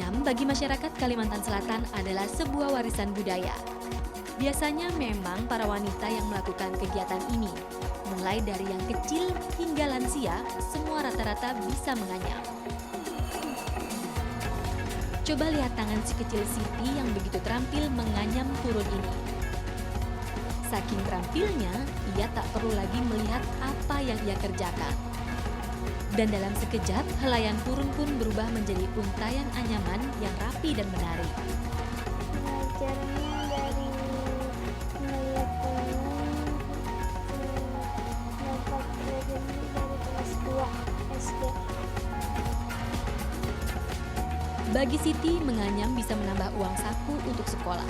Menganyam bagi masyarakat Kalimantan Selatan adalah sebuah warisan budaya. Biasanya memang para wanita yang melakukan kegiatan ini. Mulai dari yang kecil hingga lansia, semua rata-rata bisa menganyam. Coba lihat tangan si kecil Siti yang begitu terampil menganyam purun ini. Saking terampilnya, ia tak perlu lagi melihat apa yang ia kerjakan. Dan dalam sekejap, helaian purun pun berubah menjadi untayan anyaman yang rapi dan menarik. Belajarnya dari melihat teman, dapat belajarnya dari kelas 2 SD. Bagi Siti, menganyam bisa menambah uang saku untuk sekolah.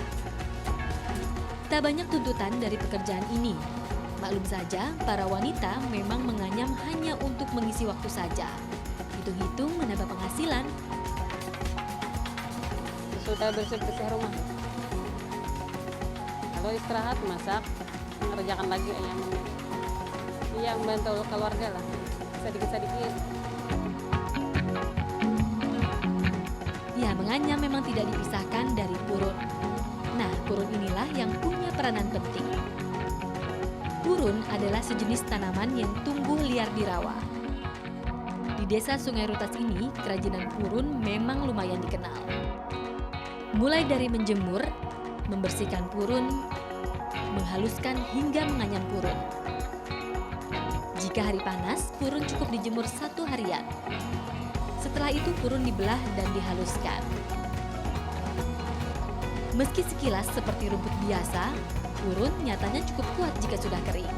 Tak banyak tuntutan dari pekerjaan ini. Maklum saja, para wanita memang menganyam hanya untuk mengisi waktu saja. Hitung-hitung menambah penghasilan. Sudah bersih-bersih rumah. Kalau istirahat, masak, mengerjakan lagi anyamannya. Iya, membantu keluarga lah, sedikit-sedikit. Ya, menganyam memang tidak dipisahkan dari purun. Nah, purun inilah yang punya peranan penting. Purun adalah sejenis tanaman yang tumbuh liar di rawa. Di desa Sungai Rutas ini, kerajinan purun memang lumayan dikenal. Mulai dari menjemur, membersihkan purun, menghaluskan hingga menganyam purun. Jika hari panas, purun cukup dijemur 1 harian. Setelah itu purun dibelah dan dihaluskan. Meski sekilas seperti rumput biasa, purun nyatanya cukup kuat jika sudah kering.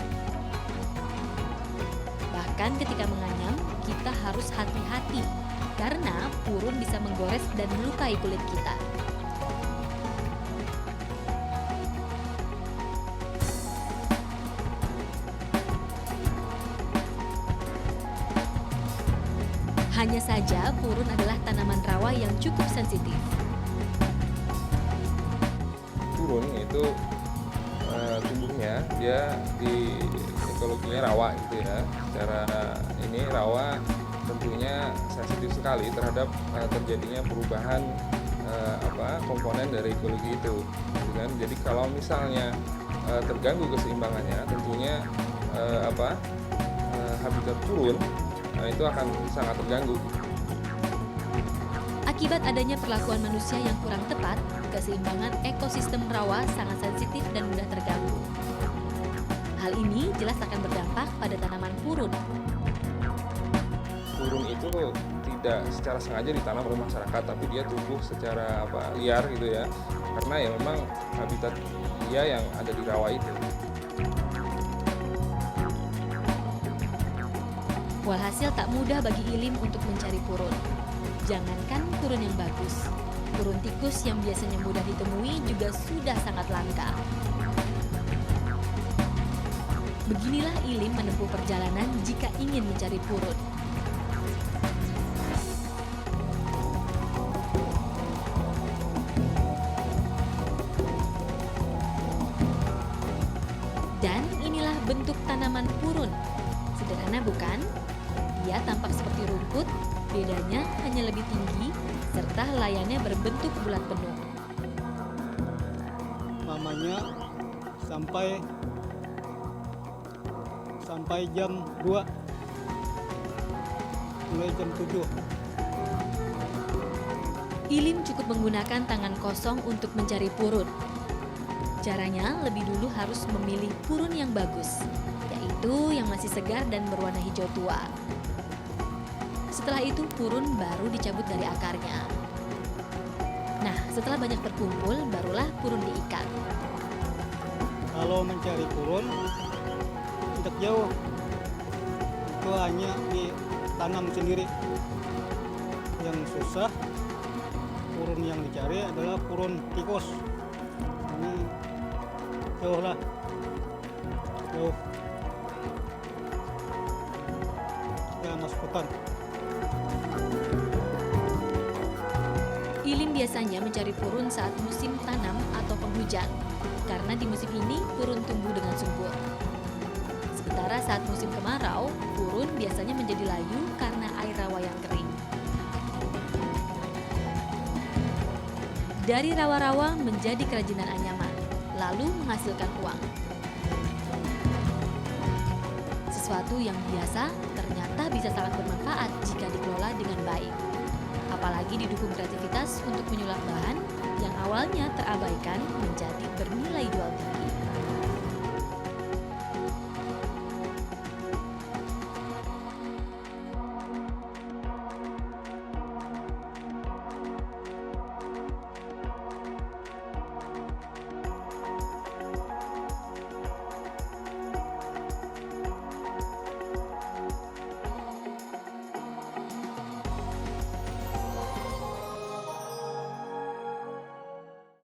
Bahkan ketika menganyam, kita harus hati-hati karena purun bisa menggores dan melukai kulit kita. Hanya saja, purun adalah tanaman rawa yang cukup sensitif. Purun itu tumbuhnya dia di ekologinya rawa gitu ya. Secara ini rawa tentunya sensitif sekali terhadap terjadinya perubahan komponen dari ekologi itu. Gitu kan? Jadi kalau misalnya terganggu keseimbangannya, tentunya habitat purun itu akan sangat terganggu. Akibat adanya perlakuan manusia yang kurang tepat, keseimbangan ekosistem rawa sangat sensitif dan mudah terganggu. Hal ini jelas akan berdampak pada tanaman purun. Purun itu tidak secara sengaja ditanam oleh masyarakat, tapi dia tumbuh secara liar gitu ya. Karena ya memang habitat dia yang ada di rawa itu. Walhasil tak mudah bagi Ilim untuk mencari purun. Jangankan purun yang bagus, purun tikus yang biasanya mudah ditemui juga sudah sangat langka. Beginilah Ilim menempuh perjalanan jika ingin mencari purun. Dan inilah bentuk tanaman purun. Sederhana bukan? Ia tampak seperti rumput, bedanya hanya lebih tinggi, serta helaiannya berbentuk bulat penuh. Mamanya sampai jam 2, mulai jam 7. Ilim cukup menggunakan tangan kosong untuk mencari purun. Caranya lebih dulu harus memilih purun yang bagus, yaitu yang masih segar dan berwarna hijau tua. Setelah itu purun baru dicabut dari akarnya. Nah, setelah banyak berkumpul, barulah purun diikat. Kalau mencari purun tidak jauh, itu hanya ditanam sendiri. Yang susah purun yang dicari adalah purun tikus. Ini jauh lah, jauh. Ya, masuk hutan. Ilim biasanya mencari purun saat musim tanam atau penghujan, karena di musim ini purun tumbuh dengan subur. Sementara saat musim kemarau, purun biasanya menjadi layu karena air rawa yang kering. Dari rawa-rawa menjadi kerajinan anyaman, lalu menghasilkan uang. Sesuatu yang biasa ternyata bisa sangat bermanfaat jika dikelola dengan baik. Apalagi didukung kreativitas untuk menyulap bahan yang awalnya terabaikan menjadi bernilai jual tinggi.